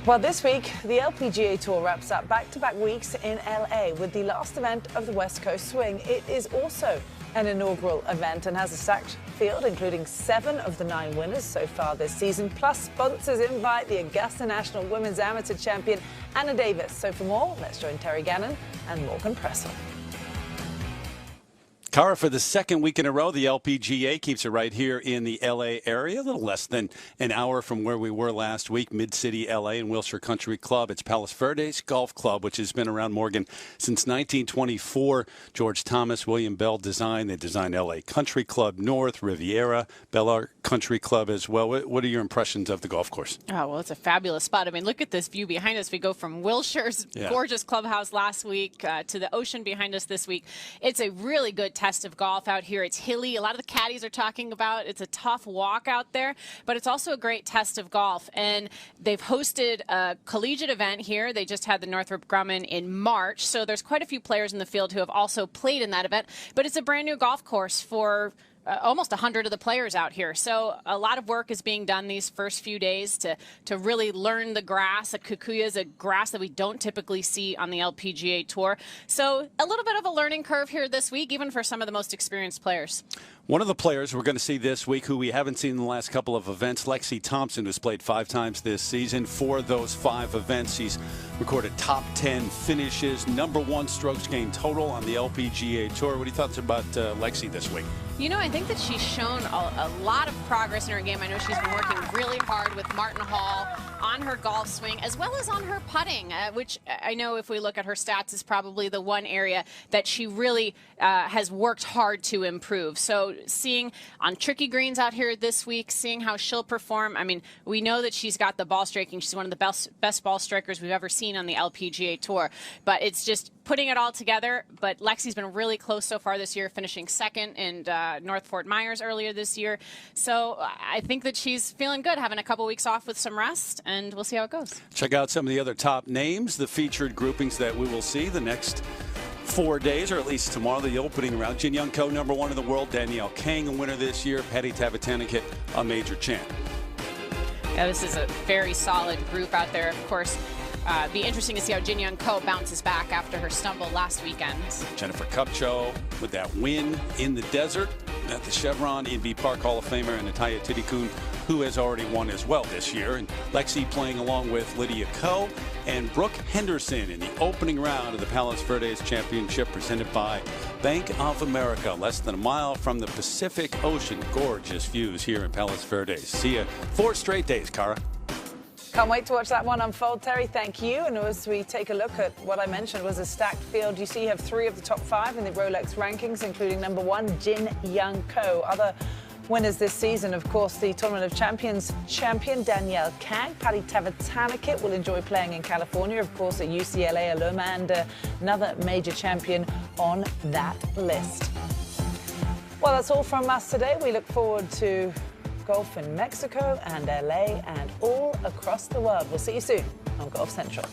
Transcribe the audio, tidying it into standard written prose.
Well, this week, the LPGA Tour wraps up back-to-back weeks in LA with the last event of the West Coast Swing. It is also an inaugural event and has a stacked field, including 7 of the 9 winners so far this season. Plus, sponsors invite the Augusta National Women's Amateur Champion, Anna Davis. So for more, let's join Terry Gannon and Morgan Pressel. Cara, for the second week in a row, the LPGA keeps it right here in the L.A. area, a little less than an hour from where we were last week, Mid-City L.A. and Wilshire Country Club. It's Palos Verdes Golf Club, which has been around, Morgan, since 1924. George Thomas, William Bell design. They designed L.A. Country Club North, Riviera, Bel Country Club as well. What are your impressions of the golf course? Oh, well, it's a fabulous spot. I mean, look at this view behind us. We go from Wilshire's gorgeous clubhouse last week to the ocean behind us this week. It's a really good test of golf out here. It's hilly. A lot of the caddies are talking about it's a tough walk out there, but it's also a great test of golf. And they've hosted a collegiate event here. They just had the Northrop Grumman in March, so there's quite a few players in the field who have also played in that event. But it's a brand new golf course for almost 100 of the players out here. So a lot of work is being done these first few days to really learn the grass. A Kikuyu is a grass that we don't typically see on the LPGA Tour. So a little bit of a learning curve here this week, even for some of the most experienced players. One of the players we're going to see this week who we haven't seen in the last couple of events, Lexi Thompson, who's played 5 times this season. 4 of those 5 events, she's recorded top 10 finishes, #1 strokes gained total on the LPGA Tour. What are your thoughts about Lexi this week? You know, I think that she's shown a lot of progress in her game. I know she's been working really hard with Martin Hall on her golf swing as well as on her putting, which I know if we look at her stats is probably the one area that she really has worked hard to improve. So seeing on tricky greens out here this week, seeing how she'll perform. I mean, we know that she's got the ball striking. She's one of the best ball strikers we've ever seen on the LPGA Tour. But it's just putting it all together. But Lexi's been really close so far this year, finishing second in North Fort Myers earlier this year. So I think that she's feeling good, having a couple weeks off with some rest, and we'll see how it goes. Check out some of the other top names, the featured groupings that we will see the next 4 days, or at least tomorrow, the opening round. Jin Young Ko, #1 in the world. Danielle Kang, a winner this year. Patty Tavatanakit, a major champ. Yeah, this is a very solid group out there. Of course, be interesting to see how Jin Young Ko bounces back after her stumble last weekend. Jennifer Kupcho with that win in the desert at the Chevron, EB Park Hall of Famer, and Natalia Titikun, who has already won as well this year. And Lexi playing along with Lydia Ko and Brooke Henderson in the opening round of the Palos Verdes Championship presented by Bank of America. Less than a mile from the Pacific Ocean. Gorgeous views here in Palos Verdes. See you 4 straight days, Cara. Can't wait to watch that one unfold, Terry. Thank you. And as we take a look at what I mentioned was a stacked field, you see you have 3 of the top 5 in the Rolex rankings, including #1, Jin Young Ko. Other winners this season, of course, the Tournament of Champions champion Danielle Kang. Patty Tavatanakit will enjoy playing in California, of course, at UCLA Alumni, and another major champion on that list. Well, that's all from us today. We look forward to golf in Mexico and LA and all across the world. We'll see you soon on Golf Central.